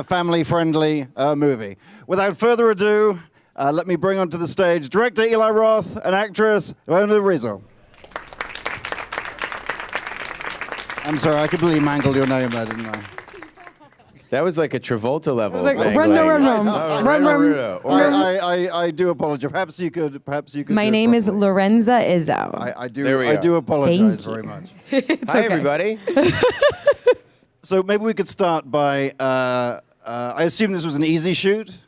family-friendly movie. Without further ado, let me bring onto the stage director Eli Roth and actress Lorenza. I'm sorry, I completely mangled your name there, didn't I? That was like a Travolta level. It was like, mangling. I do apologize. Perhaps you could. My name is Lorenza Izzo. I do apologize very much. Hi, okay. everybody. So maybe we could start by. I assume this was an easy shoot.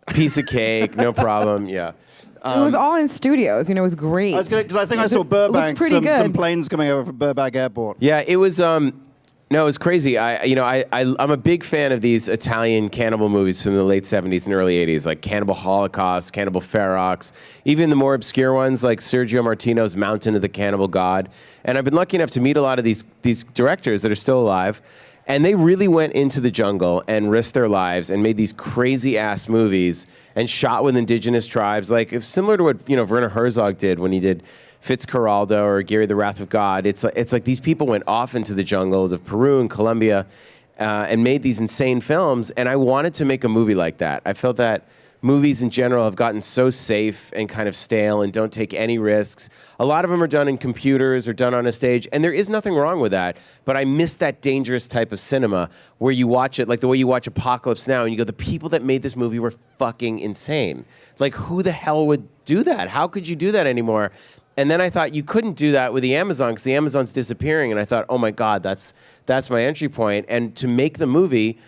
Piece of cake, no problem. Yeah. It was all in studios. It was great. Because I think I saw Burbank. Some planes coming over from Burbank Airport. Yeah, it was. No, it was crazy. I'm a big fan of these Italian cannibal movies from the late 70s and early 80s, like Cannibal Holocaust, Cannibal Ferox, even the more obscure ones like Sergio Martino's Mountain of the Cannibal God. And I've been lucky enough to meet a lot of these directors that are still alive. And they really went into the jungle and risked their lives and made these crazy-ass movies and shot with indigenous tribes, like similar to what Werner Herzog did when he did Fitzcarraldo or Gary the Wrath of God. It's like these people went off into the jungles of Peru and Colombia and made these insane films, and I wanted to make a movie like that. I felt that movies in general have gotten so safe and kind of stale and don't take any risks. A lot of them are done in computers or done on a stage, and there is nothing wrong with that, but I miss that dangerous type of cinema where you watch it like the way you watch Apocalypse Now and you go, the people that made this movie were fucking insane. Like, who the hell would do that? How could you do that anymore? And then I thought you couldn't do that with the Amazon because the Amazon's disappearing, and I thought, oh my God, that's my entry point. And to make the movie,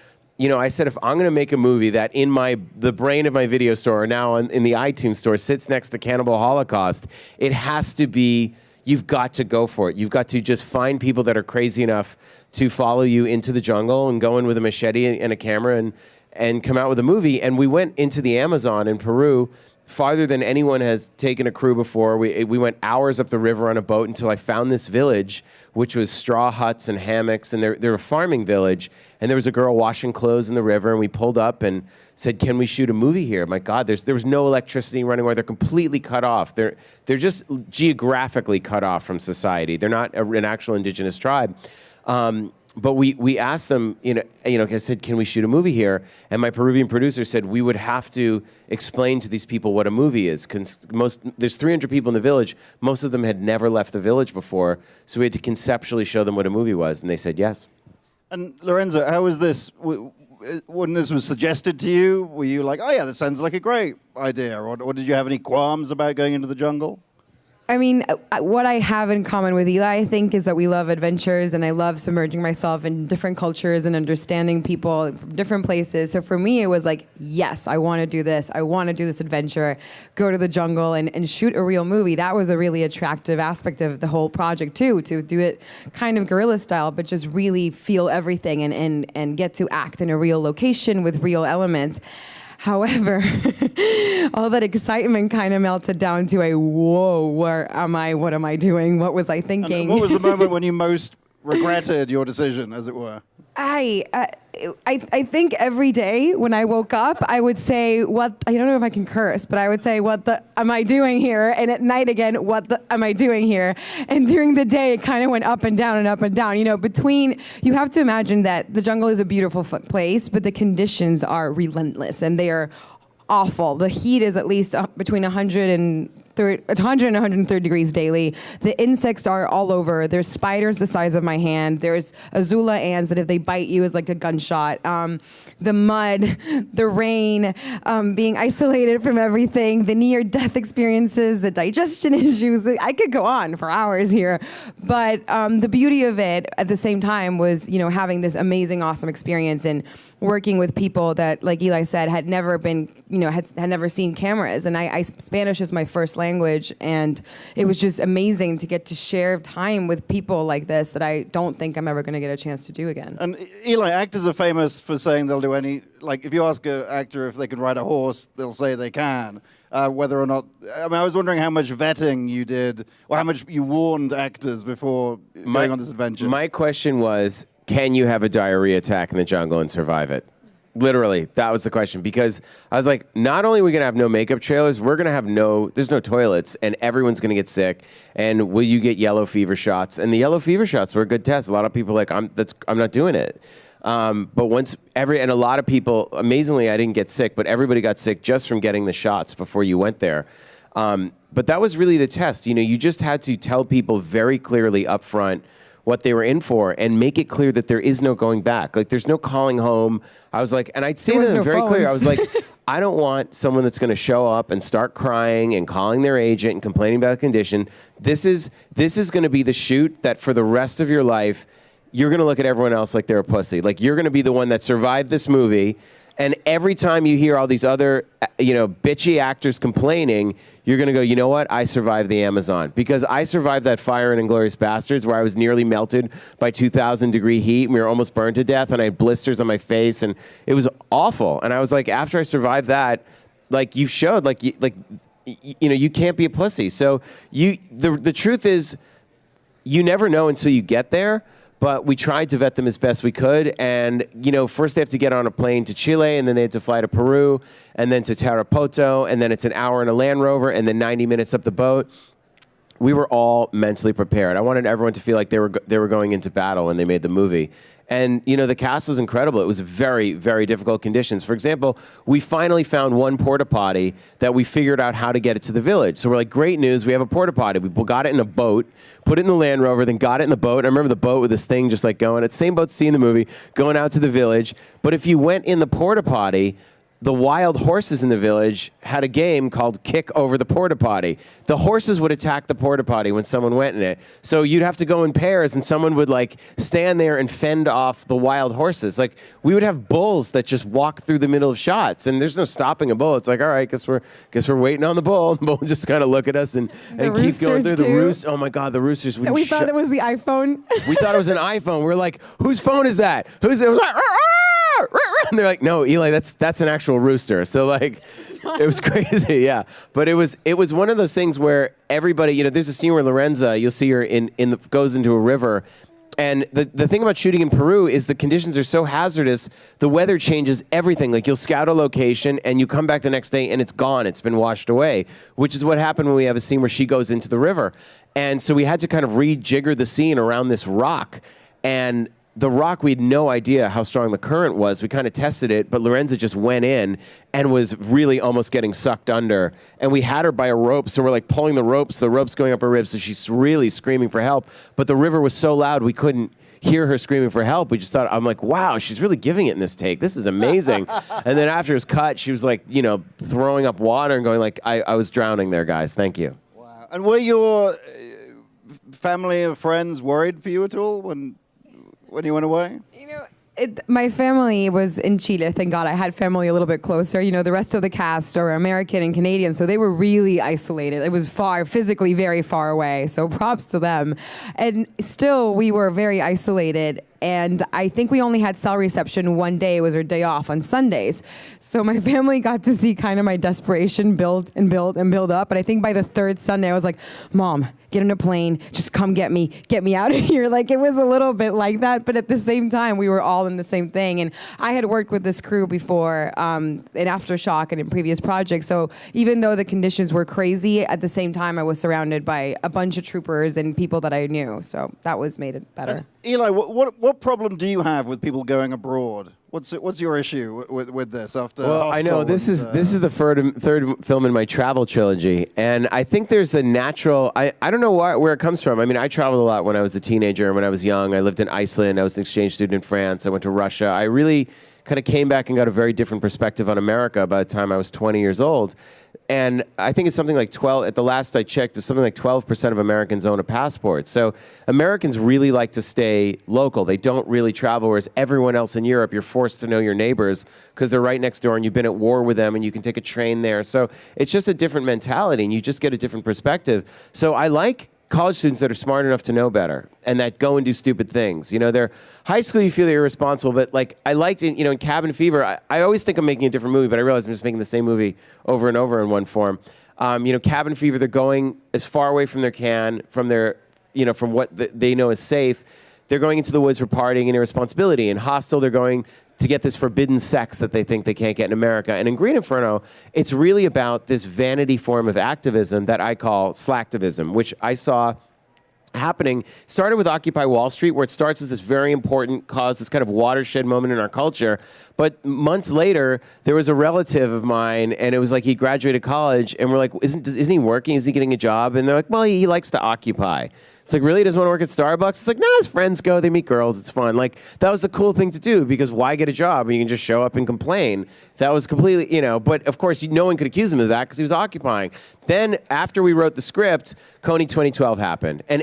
I said, if I'm going to make a movie that in the brain of my video store or now in the iTunes store sits next to Cannibal Holocaust, it has to be, you've got to go for it. You've got to just find people that are crazy enough to follow you into the jungle and go in with a machete and a camera and come out with a movie. And we went into the Amazon in Peru farther than anyone has taken a crew before. We went hours up the river on a boat until I found this village, which was straw huts and hammocks, and they're a farming village. And there was a girl washing clothes in the river, and we pulled up and said, "Can we shoot a movie here?" My God, there was no electricity running where they're completely cut off. They're just geographically cut off from society. They're not an actual indigenous tribe. But we asked them, I said, can we shoot a movie here? And my Peruvian producer said, we would have to explain to these people what a movie is. There's 300 people in the village. Most of them had never left the village before. So we had to conceptually show them what a movie was. And they said yes. And Lorenza, how was this? When this was suggested to you, were you like, oh yeah, this sounds like a great idea? Or did you have any qualms about going into the jungle? I mean, what I have in common with Eli, I think, is that we love adventures, and I love submerging myself in different cultures and understanding people from different places. So for me, it was like, yes, I want to do this. I want to do this adventure, go to the jungle and shoot a real movie. That was a really attractive aspect of the whole project, too, to do it kind of guerrilla style, but just really feel everything and get to act in a real location with real elements. However, all that excitement kind of melted down to a, whoa, where am I? What am I doing? What was I thinking? And what was the moment when you most regretted your decision, as it were? I think every day when I woke up, I would say, I don't know if I can curse, but I would say, what the am I doing here? And at night again, what the am I doing here? And during the day, it kind of went up and down and up and down. You have to imagine that the jungle is a beautiful place, but the conditions are relentless and they are awful. The heat is at least between 100 and 130 degrees daily. The insects are all over. There's spiders the size of my hand. There's azula ants that if they bite you is like a gunshot. The mud, the rain, being isolated from everything, the near-death experiences, the digestion issues. I could go on for hours here. But the beauty of it at the same time was, having this amazing, awesome experience and working with people that, like Eli said, had never been, had never seen cameras. And Spanish is my first language, and it was just amazing to get to share time with people like this that I don't think I'm ever going to get a chance to do again. And Eli, actors are famous for saying they'll do if you ask an actor if they can ride a horse, they'll say they can. Whether or not, I was wondering how much vetting you did, or how much you warned actors before going on this adventure. My question was, can you have a diarrhea attack in the jungle and survive it? Literally, that was the question. Because I was like, not only are we going to have no makeup trailers, we're going to have there's no toilets, and everyone's going to get sick. And will you get yellow fever shots? And the yellow fever shots were a good test. A lot of people were like, I'm not doing it. But and a lot of people, amazingly, I didn't get sick, but everybody got sick just from getting the shots before you went there. But that was really the test. You just had to tell people very clearly up front what they were in for and make it clear that there is no going back. Like, there's no calling home. I was like, and I'd say to them very clear, I was like, I don't want someone that's going to show up and start crying and calling their agent and complaining about the condition. This is going to be the shoot that for the rest of your life, you're going to look at everyone else like they're a pussy. Like, you're going to be the one that survived this movie. And every time you hear all these other, bitchy actors complaining, you're going to go, you know what? I survived the Amazon. Because I survived that fire in Inglourious Bastards where I was nearly melted by 2,000-degree heat. And we were almost burned to death. And I had blisters on my face. And it was awful. And I was like, after I survived that, like, you showed, you can't be a pussy. So the truth is, you never know until you get there. But we tried to vet them as best we could. And, first they have to get on a plane to Chile, and then they had to fly to Peru, and then to Tarapoto, and then it's an hour in a Land Rover, and then 90 minutes up the boat. We were all mentally prepared. I wanted everyone to feel like they were going into battle when they made the movie. And, the cast was incredible. It was very, very difficult conditions. For example, we finally found one porta potty that we figured out how to get it to the village. So we're like, great news, we have a porta potty. We got it in a boat, put it in the Land Rover, then got it in the boat. I remember the boat with this thing just like going, it's the same boat to see in the movie, going out to the village. But if you went in the porta potty, the wild horses in the village had a game called Kick Over the Porta Potty. The horses would attack the porta potty when someone went in it. So you'd have to go in pairs, and someone would stand there and fend off the wild horses. Like, we would have bulls that just walk through the middle of shots, and there's no stopping a bull. It's like, all right, guess we're waiting on the bull. The bull would just kind of look at us and keep going through the roost. Oh my God, the roosters. We thought it was the iPhone. We thought it was an iPhone. We're like, whose phone is that? Who's it? It was like, and they're like, no, Eli, that's an actual rooster. So it was crazy, yeah. But it was one of those things where everybody, there's a scene where Lorenza, you'll see her goes into a river. And the thing about shooting in Peru is the conditions are so hazardous, the weather changes everything. Like, you'll scout a location and you come back the next day and it's gone. It's been washed away, which is what happened when we have a scene where she goes into the river. And so we had to kind of rejigger the scene around this rock. And the rock, we had no idea how strong the current was. We kind of tested it, but Lorenza just went in and was really almost getting sucked under. And we had her by a rope, so we're pulling the rope's going up her ribs, so she's really screaming for help. But the river was so loud, we couldn't hear her screaming for help. We just thought, I'm like, wow, she's really giving it in this take. This is amazing. And then after it was cut, she was throwing up water and going I was drowning there, guys. Thank you. Wow. And were your family and friends worried for you at all when you went away? My family was in Chile. Thank God I had family a little bit closer. The rest of the cast are American and Canadian, so they were really isolated. It was physically very far away, so props to them. And still, we were very isolated. And I think we only had cell reception one day. It was our day off on Sundays. So my family got to see kind of my desperation build up. But I think by the third Sunday, I was like, Mom, get on a plane, just come get me out of here. It was a little bit like that. But at the same time, we were all in the same thing. And I had worked with this crew before in Aftershock and in previous projects. So even though the conditions were crazy, at the same time, I was surrounded by a bunch of troopers and people that I knew. So that made it better. Eli, what problem do you have with people going abroad? What's your issue with this after? Well, I know this is the third film in my travel trilogy, and I think there's a natural. I don't know where it comes from. I mean, I traveled a lot when I was a teenager and when I was young. I lived in Iceland. I was an exchange student in France. I went to Russia. I really kind of came back and got a very different perspective on America by the time I was 20 years old. And I think it's something like 12, at the last I checked, it's something like 12% of Americans own a passport. So Americans really like to stay local. They don't really travel, whereas everyone else in Europe, you're forced to know your neighbors because they're right next door and you've been at war with them and you can take a train there. So it's just a different mentality and you just get a different perspective. So I like college students that are smart enough to know better and that go and do stupid things. They're high school, you feel they're irresponsible, but I liked it, in Cabin Fever, I always think I'm making a different movie, but I realize I'm just making the same movie over and over in one form. Cabin Fever, they're going as far away from from what they know is safe. They're going into the woods for partying and irresponsibility. In Hostel, they're going to get this forbidden sex that they think they can't get in America. And in Green Inferno, it's really about this vanity form of activism that I call slacktivism, which I saw happening started with Occupy Wall Street, where it starts as this very important cause, this kind of watershed moment in our culture. But months later, there was a relative of mine, and it was like he graduated college, and we're like, isn't he working? Is he getting a job? And they're like, well, he likes to occupy. It's like, really? He doesn't want to work at Starbucks? It's like, nah, his friends go, they meet girls, it's fun. Like, that was the cool thing to do, because why get a job when you can just show up and complain? That was completely, you know, but of course, no one could accuse him of that because he was occupying. Then, after we wrote the script, Coney 2012 happened. And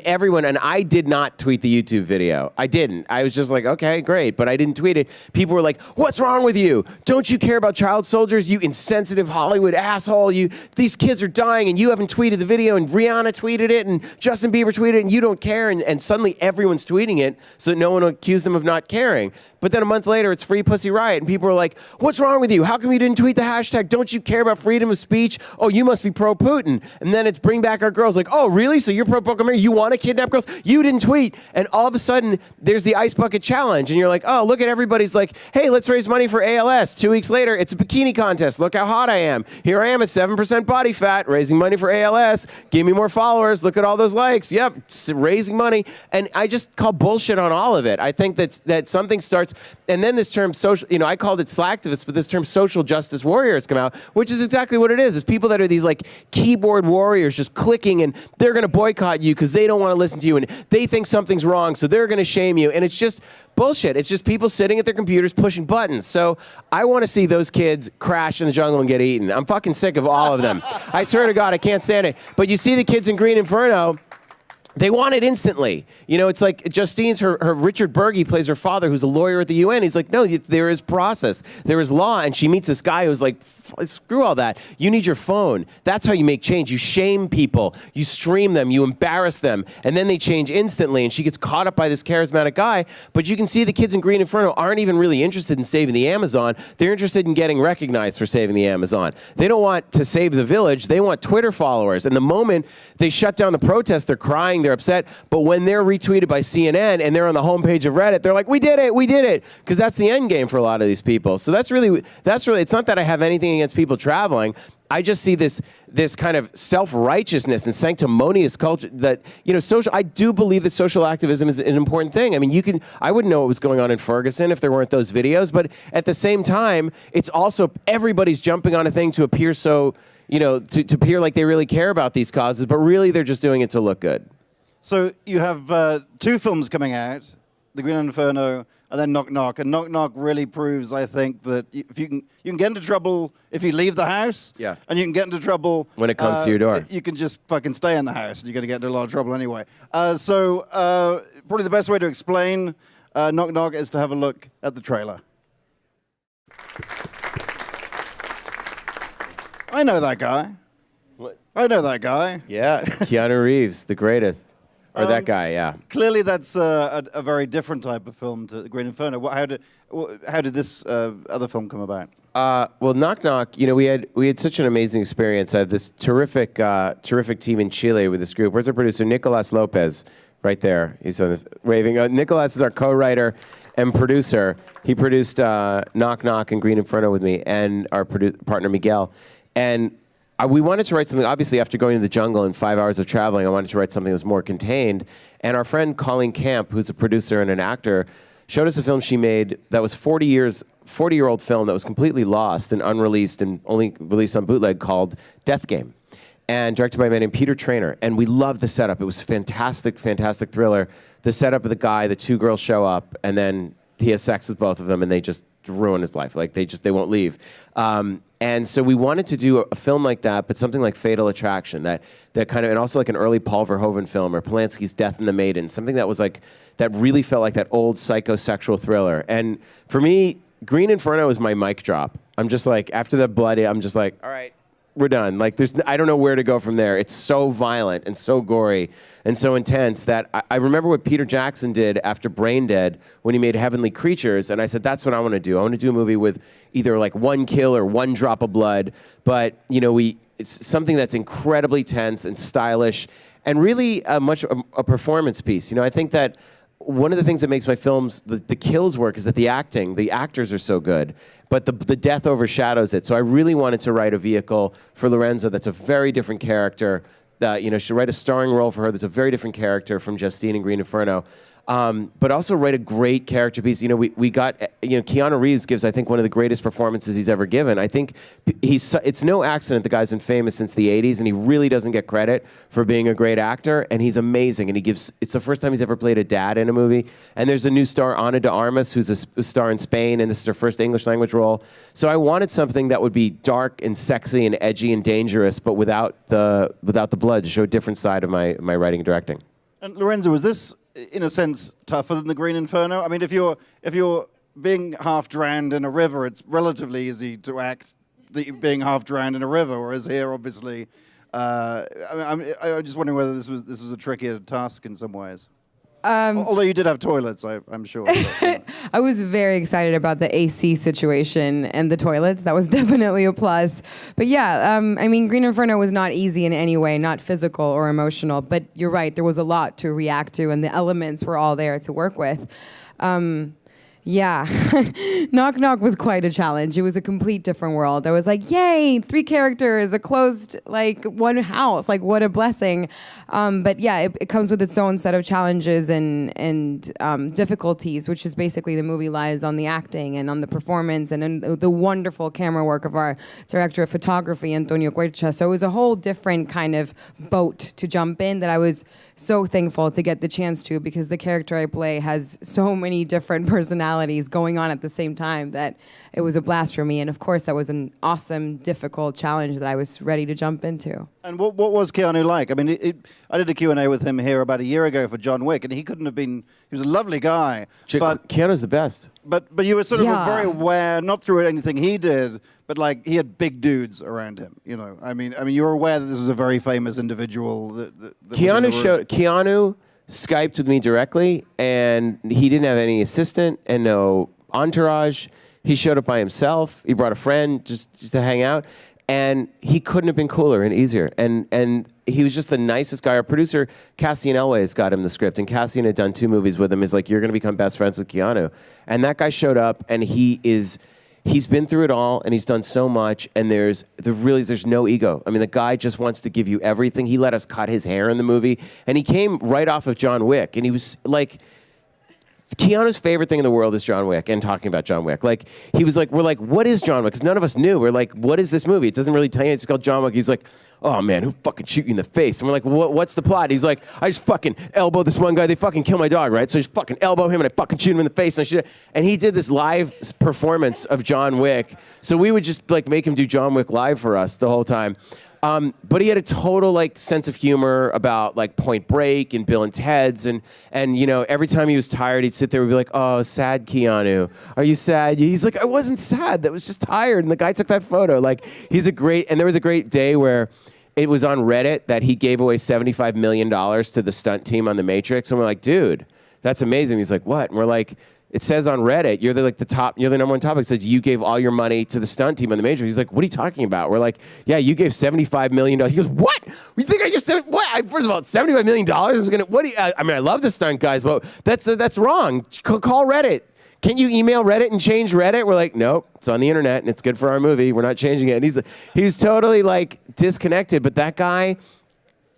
I did not tweet the YouTube video. I didn't. I was just like, okay, great, but I didn't tweet it. People were like, what's wrong with you? Don't you care about child soldiers, you insensitive Hollywood asshole? These kids are dying and you haven't tweeted the video, and Rihanna tweeted it and Justin Bieber tweeted it and you don't care, and suddenly everyone's tweeting it so that no one will accuse them of not caring. But then a month later, it's Free Pussy Riot, and people are like, what's wrong with you? How come you didn't tweet the hashtag? Don't you care about freedom of speech? Oh, you must be pro-Putin. And then it's Bring Back Our Girls. Like, oh, really? So you're pro-America? You want to kidnap girls? You didn't tweet. And all of a sudden, there's the Ice Bucket Challenge. And you're like, oh, look at everybody's like, hey, let's raise money for ALS. 2 weeks later, it's a bikini contest. Look how hot I am. Here I am at 7% body fat, raising money for ALS. Give me more followers. Look at all those likes. Yep, raising money. And I just call bullshit on all of it. I think that something starts, and then this term social, I called it slacktivists, but this term social justice warrior has come out, which is exactly what it is. It's people that are these like keyboard warriors just clicking, and they're going to boycott you because they don't want to listen to you, and they think something's wrong, so they're going to shame you. And it's just bullshit. It's just people sitting at their computers pushing buttons. So I want to see those kids crash in the jungle and get eaten. I'm fucking sick of all of them. I swear to God, I can't stand it. But you see the kids in Green Inferno, they want it instantly. It's like Justine's, her Richard Berge plays her father, who's a lawyer at the UN. He's like, no, there is process. There is law. And she meets this guy who's like, screw all that. You need your phone. That's how you make change. You shame people. You stream them. You embarrass them. And then they change instantly. And she gets caught up by this charismatic guy. But you can see the kids in Green Inferno aren't even really interested in saving the Amazon. They're interested in getting recognized for saving the Amazon. They don't want to save the village. They want Twitter followers. And the moment they shut down the protest, they're crying, they're upset. But when they're retweeted by CNN and they're on the homepage of Reddit, they're like, we did it. Because that's the end game for a lot of these people. So that's really, it's not that I have anything against people traveling. I just see this kind of self-righteousness and sanctimonious culture that, social. I do believe that social activism is an important thing. I mean, I wouldn't know what was going on in Ferguson if there weren't those videos, but at the same time, it's also everybody's jumping on a thing to appear so, to appear like they really care about these causes, but really they're just doing it to look good. So you have 2 films coming out, The Green Inferno and then Knock Knock. And Knock Knock really proves, I think, that if you can get into trouble if you leave the house. Yeah. And you can get into trouble when it comes to your door. You can just fucking stay in the house, and you're going to get into a lot of trouble anyway. So probably the best way to explain Knock Knock is to have a look at the trailer. I know that guy. What? I know that guy. Yeah, Keanu Reeves, the greatest. Or that guy, yeah. Clearly, that's a very different type of film to The Green Inferno. How did this other film come about? Well, Knock Knock, we had such an amazing experience. I have this terrific team in Chile with this group. Where's our producer? Nicolas Lopez, right there. He's on this, waving. Nicolas is our co-writer and producer. He produced Knock Knock and Green Inferno with me, and our partner Miguel. And we wanted to write something, obviously, after going to the jungle and 5 hours of traveling, I wanted to write something that was more contained. And our friend Colleen Camp, who's a producer and an actor, showed us a film she made that was 40-year-old film that was completely lost and unreleased and only released on bootleg, called Death Game, and directed by a man named Peter Traynor. And we loved the setup. It was fantastic, fantastic thriller. The setup of the guy, the 2 girls show up, and then he has sex with both of them, and they just ruin his life. Like, they won't leave. And so we wanted to do a film like that, but something like Fatal Attraction, that kind of, and also like an early Paul Verhoeven film, or Polanski's Death and the Maiden, something that was like, that really felt like that old psychosexual thriller. And for me, Green Inferno is my mic drop. I'm just like, after the bloody, I'm just like, all right, we're done. Like, I don't know where to go from there. It's so violent and so gory and so intense that I remember what Peter Jackson did after Brain Dead when he made Heavenly Creatures, and I said, that's what I want to do. I want to do a movie with either like 1 kill or 1 drop of blood, but it's something that's incredibly tense and stylish and really a performance piece. I think that one of the things that makes my films, the kills work, is that the actors are so good, but the death overshadows it. So I really wanted to write a vehicle for Lorenza that's a very different character, should write a starring role for her that's a very different character from Justine in Green Inferno. But also write a great character piece. We got, Keanu Reeves gives, I think, one of the greatest performances he's ever given. I think it's no accident the guy's been famous since the 80s, and he really doesn't get credit for being a great actor, and he's amazing. And it's the first time he's ever played a dad in a movie. And there's a new star, Ana de Armas, who's a star in Spain, and this is her first English language role. So I wanted something that would be dark and sexy and edgy and dangerous, but without the blood, to show a different side of my writing and directing. And Lorenza, was this, in a sense, tougher than the Green Inferno? I mean, if you're being half drowned in a river, it's relatively easy to act being half drowned in a river, whereas here, obviously, I'm just wondering whether this was a trickier task in some ways. Although you did have toilets, I'm sure. But, I was very excited about the AC situation and the toilets. That was definitely a plus. But yeah, Green Inferno was not easy in any way, not physical or emotional. But you're right, there was a lot to react to, and the elements were all there to work with. Yeah, Knock Knock was quite a challenge. It was a complete different world. I was like, yay, 3 characters, a closed, one house, what a blessing. But yeah, it comes with its own set of challenges and difficulties, which is basically the movie lies on the acting and on the performance and the wonderful camera work of our director of photography, Antonio Quercia. So it was a whole different kind of boat to jump in that I was so thankful to get the chance to, because the character I play has so many different personalities going on at the same time that it was a blast for me. And of course, that was an awesome, difficult challenge that I was ready to jump into. and what was Keanu like? I mean, I did a Q&A with him here about a year ago for John Wick, and he couldn't have been. He was a lovely guy, but Keanu's the best. But you were sort of Yeah. very aware, not through anything he did, but he had big dudes around him. I mean, you were aware that this was a very famous individual. That was in the room. Keanu Skyped with me directly, and he didn't have any assistant and no entourage. He showed up by himself. He brought a friend just to hang out, and he couldn't have been cooler and easier. And he was just the nicest guy. Our producer, Cassian Elway's got him the script, and Cassian had done 2 movies with him. He's like, you're going to become best friends with Keanu. And that guy showed up, and he's been through it all, and he's done so much, and there's no ego. I mean, the guy just wants to give you everything. He let us cut his hair in the movie, and he came right off of John Wick, and he was like, Keanu's favorite thing in the world is John Wick, and talking about John Wick. He was like, we're like, what is John Wick? Because none of us knew. We're like, what is this movie? It doesn't really tell you. It's called John Wick. He's like, oh man, who fucking shoot you in the face? And we're like, what's the plot? He's like, I just fucking elbow this one guy. They fucking kill my dog, right? So I just fucking elbow him and I fucking shoot him in the face. And he did this live performance of John Wick. So we would just make him do John Wick live for us the whole time. But he had a total sense of humor about Point Break and Bill and Ted's, and every time he was tired, he'd sit there and be like, "Oh, sad Keanu, are you sad?" He's like, "I wasn't sad. That was just tired." And the guy took that photo. He's a great. And there was a great day where it was on Reddit that he gave away $75 million to the stunt team on The Matrix, and we're like, "Dude, that's amazing." He's like, "What?" And we're like, it says on Reddit, you're the number one topic. It says you gave all your money to the stunt team on The Matrix. He's like, what are you talking about? We're like, yeah, you gave $75 million. He goes, what? You think I just what? First of all, $75 million. I love the stunt guys, but that's wrong. Call Reddit. Can't you email Reddit and change Reddit? We're like, nope, it's on the internet and it's good for our movie. We're not changing it. And he was totally disconnected. But that guy,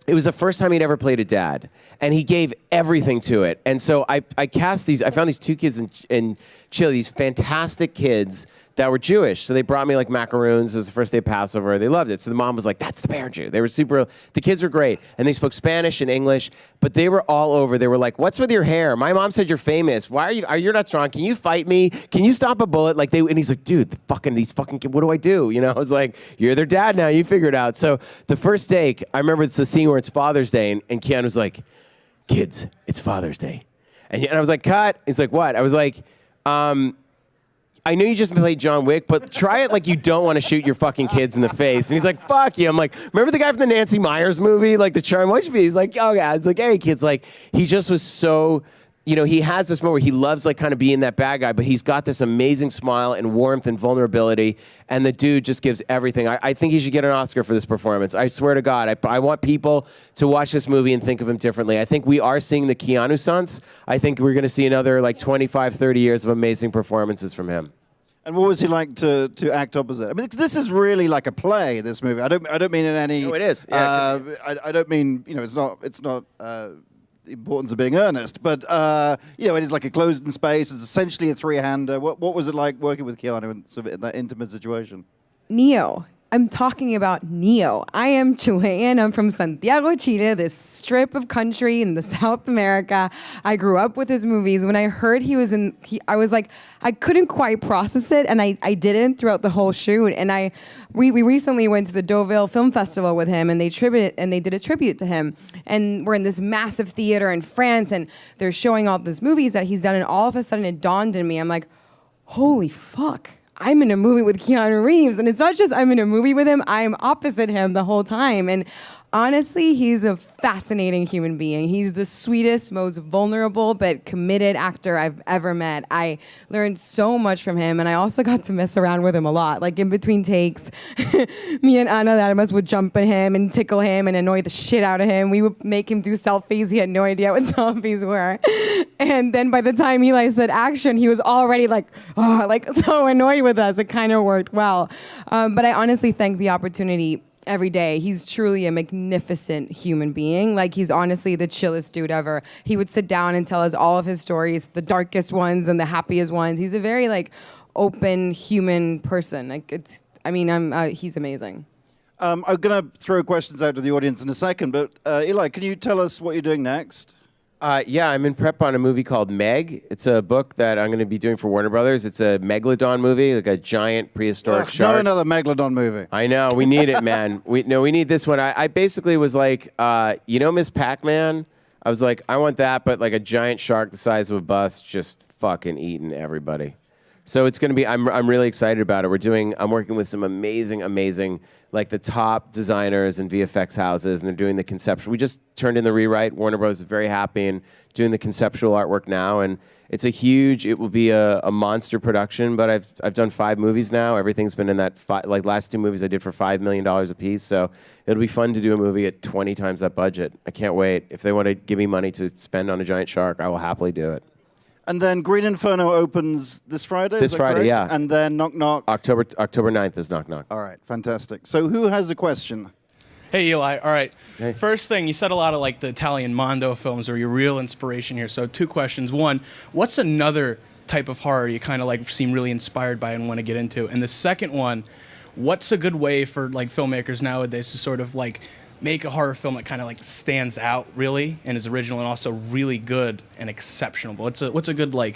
it was the first time he'd ever played a dad, and he gave everything to it. And so I found these 2 kids in Chile, these fantastic kids that were Jewish. So they brought me macaroons. It was the first day of Passover. They loved it. So the mom was like, that's the Bear Jew. They were the kids were great. And they spoke Spanish and English, but they were all over. They were like, what's with your hair? My mom said you're famous. Why are you not strong? Can you fight me? Can you stop a bullet? And he's like, dude, these fucking kids, what do I do? I was like, you're their dad now. You figure it out. So the first day, I remember it's the scene where it's Father's Day, and Keanu's like, kids, it's Father's Day. And I was like, cut. He's like, what? I was like, I know you just played John Wick, but try it you don't want to shoot your fucking kids in the face. And he's like, fuck you. I'm like, remember the guy from the Nancy Myers movie? The Charm Watch Me? He's like, oh yeah. It's like, hey kids, he just was so, he has this moment where he loves kind of being that bad guy, but he's got this amazing smile and warmth and vulnerability. And the dude just gives everything. I think he should get an Oscar for this performance. I swear to God, I want people to watch this movie and think of him differently. I think we are seeing the Keanu Sons. I think we're going to see another 25, 30 years of amazing performances from him. And what was he like to act opposite? I mean, this is really like a play. This movie. I don't mean in any. No, it is. Yeah, I don't mean it's not the importance of being earnest, but it is like a closed-in space. It's essentially a three-hander. What was it like working with Keanu in that intimate situation? Neo. I'm talking about Neo. I am Chilean. I'm from Santiago, Chile, this strip of country in the South America. I grew up with his movies. When I heard he was in, I was like, I couldn't quite process it, and I didn't throughout the whole shoot. And we recently went to the Deauville Film Festival with him, and they did a tribute to him. And we're in this massive theater in France, and they're showing all these movies that he's done, and all of a sudden it dawned on me. I'm like, holy fuck. I'm in a movie with Keanu Reeves. And it's not just I'm in a movie with him, I'm opposite him the whole time. And honestly, he's a fascinating human being. He's the sweetest, most vulnerable, but committed actor I've ever met. I learned so much from him, and I also got to mess around with him a lot. Like in between takes, me and Ana de Armas would jump at him and tickle him and annoy the shit out of him. We would make him do selfies. He had no idea what selfies were. And then by the time Eli said action, he was already like so annoyed with us. It kind of worked well. But I honestly thank the opportunity every day. He's truly a magnificent human being. Like, he's honestly the chillest dude ever. He would sit down and tell us all of his stories, the darkest ones and the happiest ones. He's a very open human person. He's amazing. I'm going to throw questions out to the audience in a second, but Eli, can you tell us what you're doing next? Yeah, I'm in prep on a movie called Meg. It's a book that I'm going to be doing for Warner Brothers. It's a megalodon movie, like a giant prehistoric shark. Not another megalodon movie. I know. We need it, man. We need this one. I basically was like, Miss Pac-Man? I was like, I want that, but like a giant shark the size of a bus just fucking eating everybody. So it's going to be, I'm really excited about it. I'm working with some amazing, like the top designers and VFX houses, and they're doing the conceptual. We just turned in the rewrite. Warner Bros. Is very happy and doing the conceptual artwork now, and it will be a monster production, but I've done 5 movies now. Everything's been in that, last 2 movies I did for $5 million a piece, so it'll be fun to do a movie at 20 times that budget. I can't wait. If they want to give me money to spend on a giant shark, I will happily do it. And then Green Inferno opens this Friday? This Friday, yeah. And then Knock Knock? October 9th is Knock Knock. All right, fantastic. So who has a question? Hey, Eli. All right. Hey. First thing, you said a lot of the Italian Mondo films are your real inspiration here. So 2 questions. One, what's another type of horror you kind of seem really inspired by and want to get into? And the second one, what's a good way for filmmakers nowadays to sort of make a horror film that kind of stands out really and is original and also really good and exceptional? What's a good way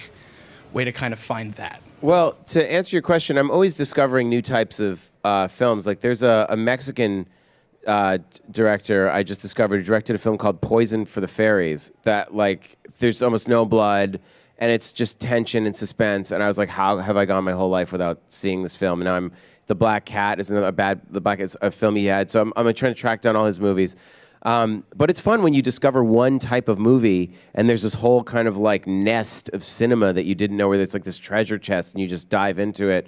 to kind of find that? Well, to answer your question, I'm always discovering new types of films. Like there's a Mexican director I just discovered who directed a film called Poison for the Fairies that there's almost no blood and it's just tension and suspense. And I was like, how have I gone my whole life without seeing this film? And now The Black Cat is a film he had. So I'm trying to track down all his movies. But it's fun when you discover one type of movie and there's this whole kind of nest of cinema that you didn't know, where there's this treasure chest and you just dive into it.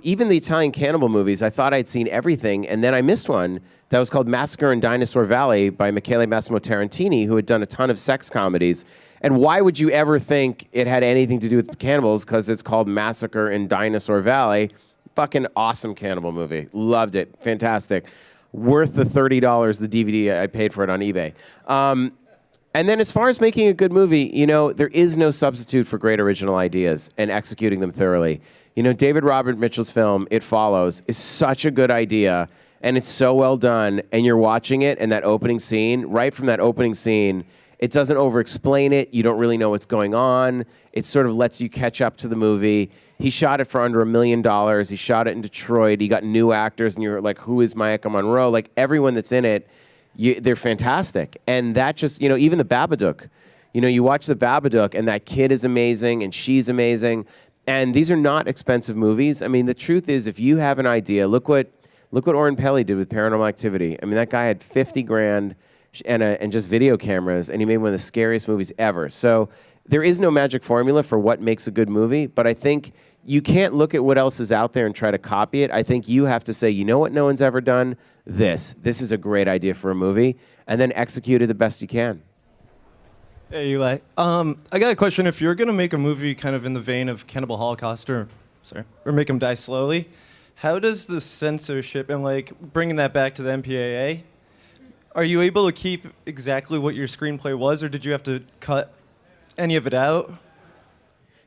Even the Italian cannibal movies, I thought I'd seen everything, and then I missed one that was called Massacre in Dinosaur Valley by Michele Massimo Tarantini, who had done a ton of sex comedies. And why would you ever think it had anything to do with cannibals? Because it's called Massacre in Dinosaur Valley. Fucking awesome cannibal movie. Loved it. Fantastic. Worth the $30, the DVD I paid for it on eBay. And then as far as making a good movie, there is no substitute for great original ideas and executing them thoroughly. David Robert Mitchell's film, It Follows, is such a good idea, and it's so well done, and you're watching it, and that opening scene, right from that opening scene, it doesn't over-explain it. You don't really know what's going on. It sort of lets you catch up to the movie. He shot it for under $1 million. He shot it in Detroit. He got new actors, and you're like, who is Maika Monroe? Everyone that's in it, they're fantastic. And that just, even the Babadook. You watch the Babadook, and that kid is amazing, and she's amazing. And these are not expensive movies. I mean, the truth is, if you have an idea, look what Oren Peli did with Paranormal Activity. I mean, that guy had 50 grand and just video cameras, and he made one of the scariest movies ever. So there is no magic formula for what makes a good movie, but I think you can't look at what else is out there and try to copy it. I think you have to say, you know what no one's ever done? This is a great idea for a movie, and then execute it the best you can. Hey, Eli. I got a question. If you're going to make a movie kind of in the vein of Cannibal Holocaust or or make them die slowly. How does the censorship and like bringing that back to the MPAA? Are you able to keep exactly what your screenplay was, or did you have to cut any of it out?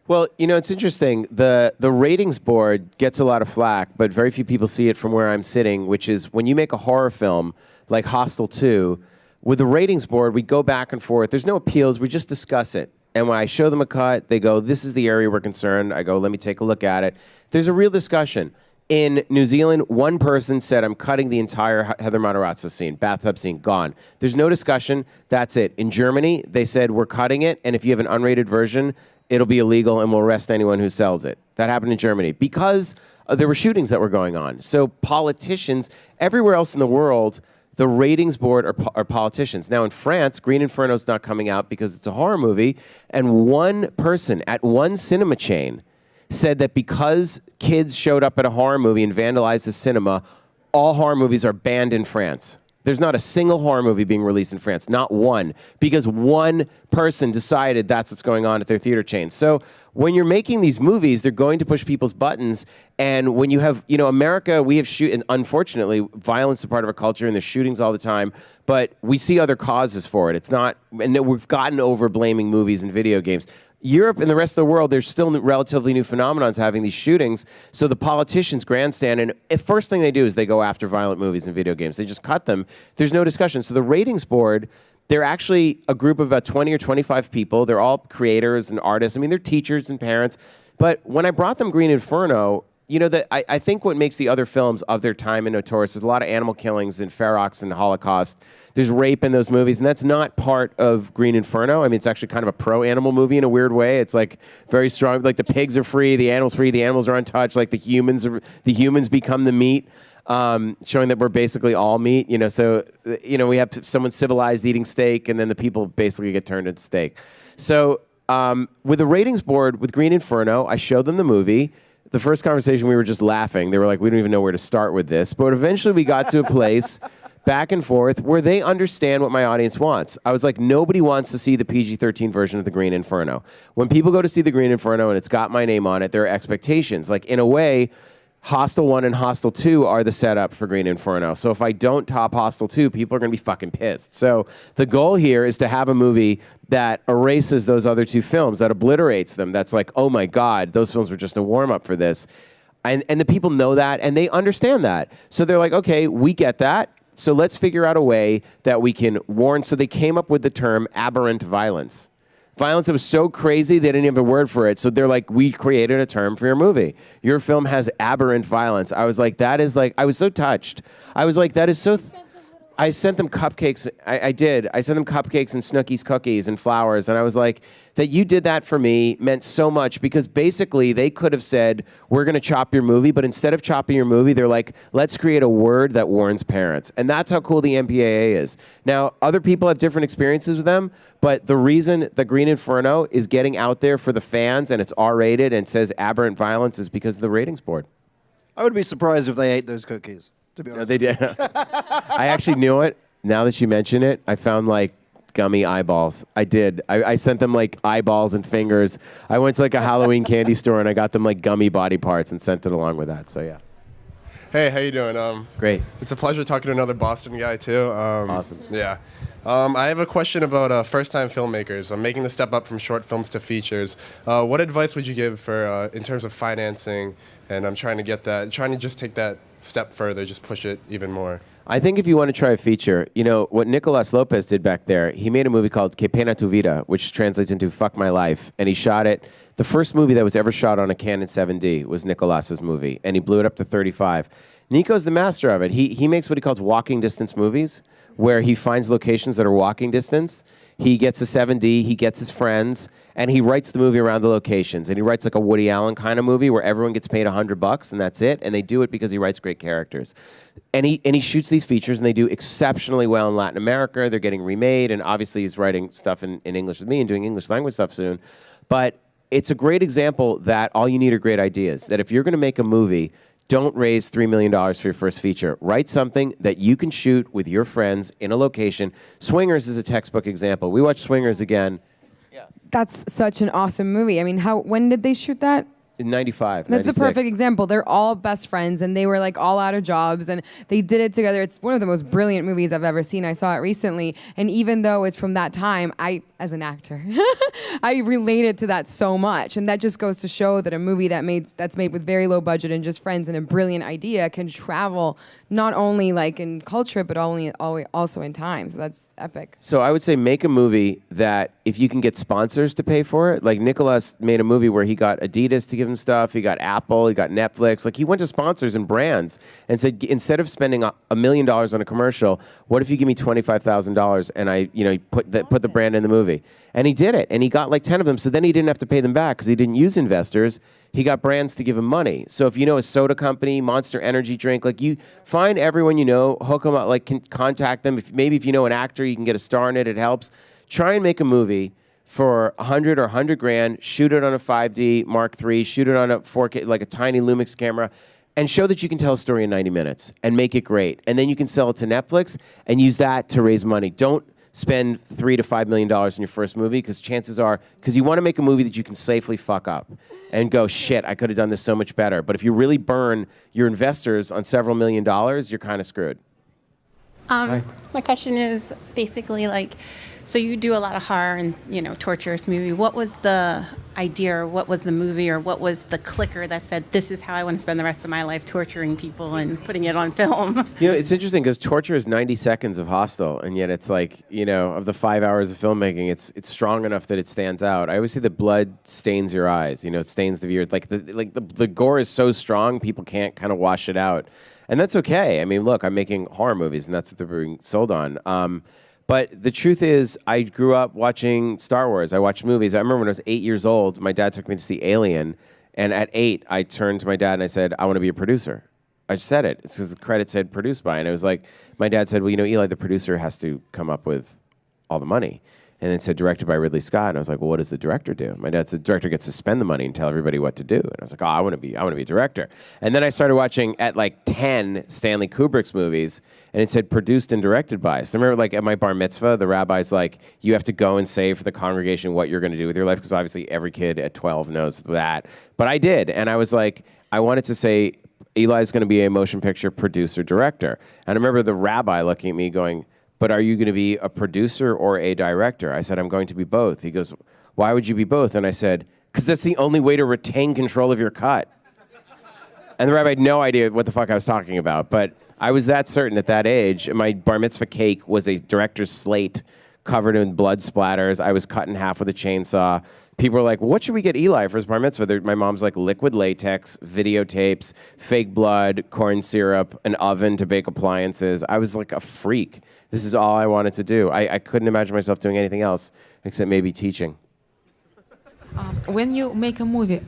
Well, it's interesting. The ratings board gets a lot of flack, but very few people see it from where I'm sitting, which is when you make a horror film like Hostel 2, with the ratings board, we go back and forth. There's no appeals. We just discuss it. And when I show them a cut, they go, this is the area we're concerned. I go, let me take a look at it. There's a real discussion. In New Zealand, one person said, I'm cutting the entire Heather Matarazzo scene, bathtub scene, gone. There's no discussion. That's it. In Germany, they said, we're cutting it, and if you have an unrated version, it'll be illegal, and we'll arrest anyone who sells it. That happened in Germany because there were shootings that were going on. So politicians, everywhere else in the world, the ratings board are politicians. Now in France, Green Inferno's not coming out because it's a horror movie, and one person at one cinema chain said that because kids showed up at a horror movie and vandalized the cinema, all horror movies are banned in France. There's not a single horror movie being released in France, not one, because one person decided that's what's going on at their theater chain. So when you're making these movies, they're going to push people's buttons. And when you have, America, we have and unfortunately, violence is a part of our culture, and there's shootings all the time. But we see other causes for it. It's not, and we've gotten over blaming movies and video games. Europe and the rest of the world, there's still relatively new phenomenons having these shootings. So the politicians grandstand, and the first thing they do is they go after violent movies and video games. They just cut them. There's no discussion. So the ratings board, they're actually a group of about 20 or 25 people. They're all creators and artists. I mean, they're teachers and parents. But when I brought them Green Inferno, I think what makes the other films of their time and notorious, there's a lot of animal killings in Ferox and Holocaust. There's rape in those movies, and that's not part of Green Inferno. I mean, it's actually kind of a pro-animal movie in a weird way. It's like very strong. Like the pigs are free, the animals are untouched. Like the humans become the meat, showing that we're basically all meat. So we have someone civilized eating steak, and then the people basically get turned into steak. So with the ratings board with Green Inferno, I showed them the movie. The first conversation, we were just laughing. They were like, we don't even know where to start with this. But eventually we got to a place, back and forth, where they understand what my audience wants. I was like, nobody wants to see the PG-13 version of the Green Inferno. When people go to see the Green Inferno and it's got my name on it, there are expectations. Like, in a way, Hostel 1 and Hostel 2 are the setup for Green Inferno. So if I don't top Hostel 2, people are going to be fucking pissed. So the goal here is to have a movie that erases those other two films, that obliterates them. That's like, oh my God, those films were just a warm-up for this. And the people know that, and they understand that. So they're like, okay, we get that. So let's figure out a way that we can warn. So they came up with the term aberrant violence. Violence that was so crazy, they didn't have a word for it. So they're like, we created a term for your movie. Your film has aberrant violence. I was like, that is like, I was so touched. I was like, that is so... I sent them cupcakes. I did. I sent them cupcakes and Snookies cookies and flowers. And I was like, that you did that for me meant so much, because basically they could have said, we're going to chop your movie. But instead of chopping your movie, they're like, let's create a word that warns parents. And that's how cool the MPAA is. Now, other people have different experiences with them. But the reason the Green Inferno is getting out there for the fans and it's R-rated and says aberrant violence is because of the ratings board. I would be surprised if they ate those cookies, to be honest. No, they did. I actually knew it. Now that you mention it, I found like gummy eyeballs. I did. I sent them like eyeballs and fingers. I went to like a Halloween candy store and I got them like gummy body parts and sent it along with that. So yeah. Hey, how you doing? Great. It's a pleasure talking to another Boston guy too. Awesome. Yeah. I have a question about first-time filmmakers. I'm making the step up from short films to features. What advice would you give for in terms of financing? And I'm trying to just take that step further, just push it even more. I think if you want to try a feature, what Nicolas Lopez did back there, he made a movie called Que Pena Tu Vida, which translates into Fuck My Life. And he shot it. The first movie that was ever shot on a Canon 7D was Nicolas's movie. And he blew it up to 35. Nico's the master of it. He makes what he calls walking distance movies, where he finds locations that are walking distance. He gets a 7D, he gets his friends, and he writes the movie around the locations. And he writes like a Woody Allen kind of movie where everyone gets paid $100 and that's it. And they do it because he writes great characters. And he shoots these features and they do exceptionally well in Latin America. They're getting remade, and obviously he's writing stuff in English with me and doing English language stuff soon. But it's a great example that all you need are great ideas. That if you're going to make a movie, don't raise $3 million for your first feature. Write something that you can shoot with your friends in a location. Swingers is a textbook example. We watched Swingers again. That's such an awesome movie. I mean, when did they shoot that? In 95, That's a 96. perfect example. They're all best friends, and they were like all out of jobs, and they did it together. It's one of the most brilliant movies I've ever seen. I saw it recently, and even though it's from that time, as an actor, I related to that so much, and that just goes to show that a movie that's made with very low budget and just friends and a brilliant idea can travel not only like in culture but also in time. So that's epic. So I would say make a movie that if you can get sponsors to pay for it, like Nicolas made a movie where he got Adidas to give him stuff, he got Apple, he got Netflix. Like he went to sponsors and brands and said, instead of spending $1 million on a commercial, what if you give me $25,000 and I, put the brand in the movie? And he did it, and he got like 10 of them. So then he didn't have to pay them back because he didn't use investors. He got brands to give him money. So if you know a soda company, Monster Energy drink, like you find everyone you know, hook them up, like contact them. Maybe if you know an actor, you can get a star in it. It helps. Try and make a movie for 100 or 100 grand. Shoot it on a 5D Mark III. Shoot it on a 4K, like a tiny Lumix camera, and show that you can tell a story in 90 minutes and make it great. And then you can sell it to Netflix and use that to raise money. Don't spend $3 to $5 million in your first movie, because chances are, because you want to make a movie that you can safely fuck up and go, shit, I could have done this so much better. But if you really burn your investors on several $1 million, you're kind of screwed. My question is basically like, so you do a lot of horror and, torturous movie. What was the idea, or what was the movie, or what was the clicker that said, this is how I want to spend the rest of my life torturing people and putting it on film? It's interesting because torture is 90 seconds of Hostel, and yet it's like, of the 5 hours of filmmaking, it's strong enough that it stands out. I always say that blood stains your eyes, it stains the viewer. Like the gore is so strong, people can't kind of wash it out. And that's okay. I mean, look, I'm making horror movies, and that's what they're being sold on. But the truth is, I grew up watching Star Wars. I watched movies. I remember when I was 8 years old, my dad took me to see Alien. And at 8, I turned to my dad and I said, I want to be a producer. I just said it. It's because the credit said produced by. And it was like, my dad said, well, Eli, the producer has to come up with all the money. And it said directed by Ridley Scott. And I was like, well, what does the director do? My dad said, the director gets to spend the money and tell everybody what to do. And I was like, oh, I want to be a director. And then I started watching at like 10 Stanley Kubrick's movies, and it said produced and directed by. So I remember like at my bar mitzvah, the rabbi's like, you have to go and say for the congregation what you're going to do with your life, because obviously every kid at 12 knows that. But I did. And I was like, I wanted to say, Eli's going to be a motion picture producer director. And I remember the rabbi looking at me going, but are you going to be a producer or a director? I said, I'm going to be both. He goes, why would you be both? And I said, because that's the only way to retain control of your cut. And the rabbi had no idea what the fuck I was talking about. But I was that certain at that age. My bar mitzvah cake was a director's slate covered in blood splatters. I was cut in half with a chainsaw. People were like, well, what should we get Eli for his bar mitzvah? My mom's like, liquid latex, videotapes, fake blood, corn syrup, an oven to bake appliances. I was like a freak. This is all I wanted to do. I couldn't imagine myself doing anything else except maybe teaching. When you make a movie,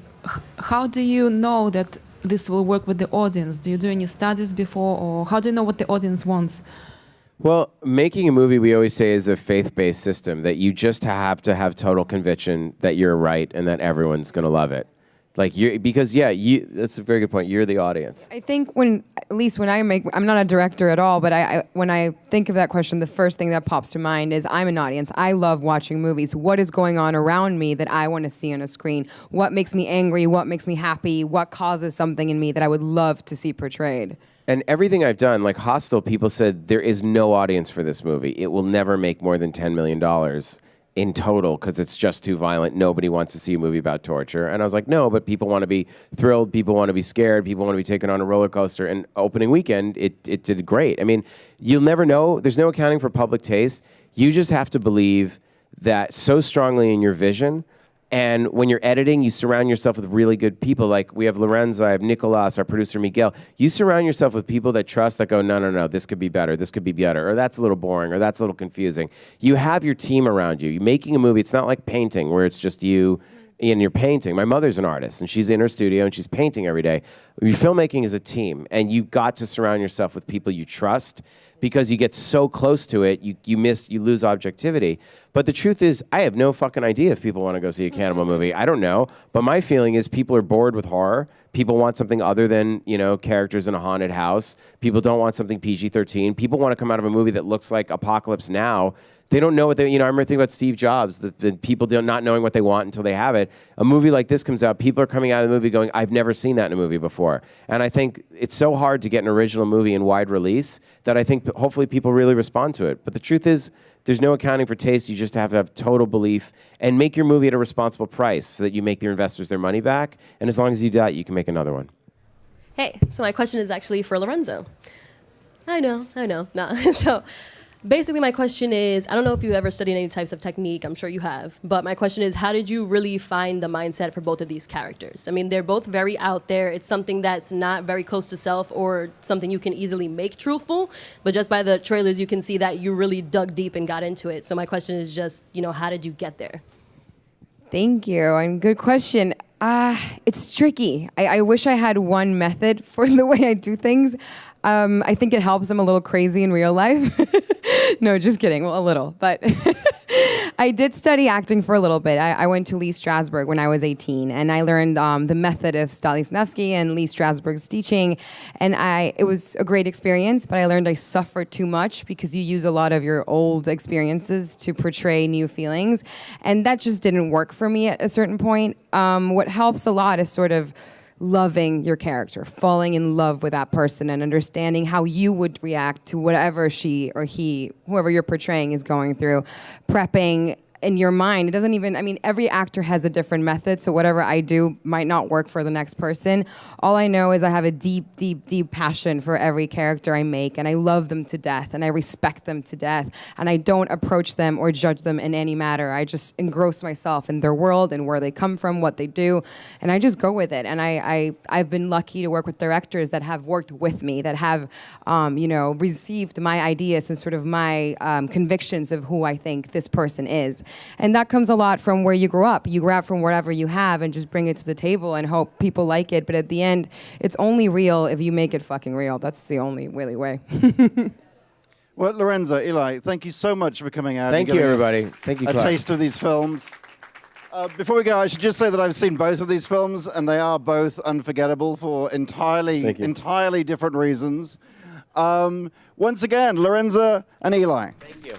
how do you know that this will work with the audience? Do you do any studies before, or how do you know what the audience wants? Well, making a movie, we always say, is a faith-based system, that you just have to have total conviction that you're right and that everyone's going to love it. Like, that's a very good point. You're the audience. I think I'm not a director at all, but when I think of that question, the first thing that pops to mind is I'm an audience. I love watching movies. What is going on around me that I want to see on a screen? What makes me angry? What makes me happy? What causes something in me that I would love to see portrayed? And everything I've done, like Hostel, people said there is no audience for this movie. It will never make more than $10 million in total because it's just too violent. Nobody wants to see a movie about torture. And I was like, no, but people want to be thrilled. People want to be scared. People want to be taken on a roller coaster. And opening weekend, it did great. I mean, you'll never know. There's no accounting for public taste. You just have to believe that so strongly in your vision. And when you're editing, you surround yourself with really good people. Like we have Lorenza, I have Nicolas, our producer Miguel. You surround yourself with people that trust, that go, no, this could be better, this could be better, or that's a little boring, or that's a little confusing. You have your team around you. You're making a movie. It's not like painting where it's just you and you're painting. My mother's an artist, and she's in her studio, and she's painting every day. Your filmmaking is a team, and you got to surround yourself with people you trust, because you get so close to it, you lose objectivity. But the truth is, I have no fucking idea if people want to go see a cannibal movie. I don't know. But my feeling is people are bored with horror. People want something other than, characters in a haunted house. People don't want something PG-13. People want to come out of a movie that looks like Apocalypse Now. They don't know what they, I remember thinking about Steve Jobs, the people not knowing what they want until they have it. A movie like this comes out, people are coming out of the movie going, I've never seen that in a movie before. And I think it's so hard to get an original movie in wide release that I think hopefully people really respond to it. But the truth is, there's no accounting for taste. You just have to have total belief and make your movie at a responsible price so that you make your investors their money back. And as long as you do that, you can make another one. Hey, so my question is actually for Lorenzo. I know. Nah. So basically my question is, I don't know if you ever studied any types of technique, I'm sure you have, but my question is, how did you really find the mindset for both of these characters? I mean, they're both very out there. It's something that's not very close to self or something you can easily make truthful, but just by the trailers, you can see that you really dug deep and got into it. So my question is just, how did you get there? Thank you, and good question. It's tricky. I wish I had one method for the way I do things. I think it helps I'm a little crazy in real life. No, just kidding. Well, a little. But I did study acting for a little bit. I went to Lee Strasberg when I was 18, and I learned the method of Stanislavski and Lee Strasberg's teaching. And it was a great experience, but I learned I suffered too much because you use a lot of your old experiences to portray new feelings. And that just didn't work for me at a certain point. What helps a lot is sort of loving your character, falling in love with that person and understanding how you would react to whatever she or he, whoever you're portraying, is going through. Prepping in your mind, it doesn't even, every actor has a different method, so whatever I do might not work for the next person. All I know is I have a deep, deep, deep passion for every character I make, and I love them to death, and I respect them to death, and I don't approach them or judge them in any matter. I just engross myself in their world and where they come from, what they do, and I just go with it. And I've been lucky to work with directors that have worked with me, that have, received my ideas and sort of my convictions of who I think this person is. And that comes a lot from where you grew up. You grab from whatever you have and just bring it to the table and hope people like it. But at the end, it's only real if you make it fucking real. That's the only really way. Well, Lorenza, Eli, thank you so much for coming out. Thank and you, giving us everybody. Thank you, a Clark. taste of these films. Before we go, I should just say that I've seen both of these films, and they are both unforgettable for entirely different reasons. Once again, Lorenza and Eli. Thank you.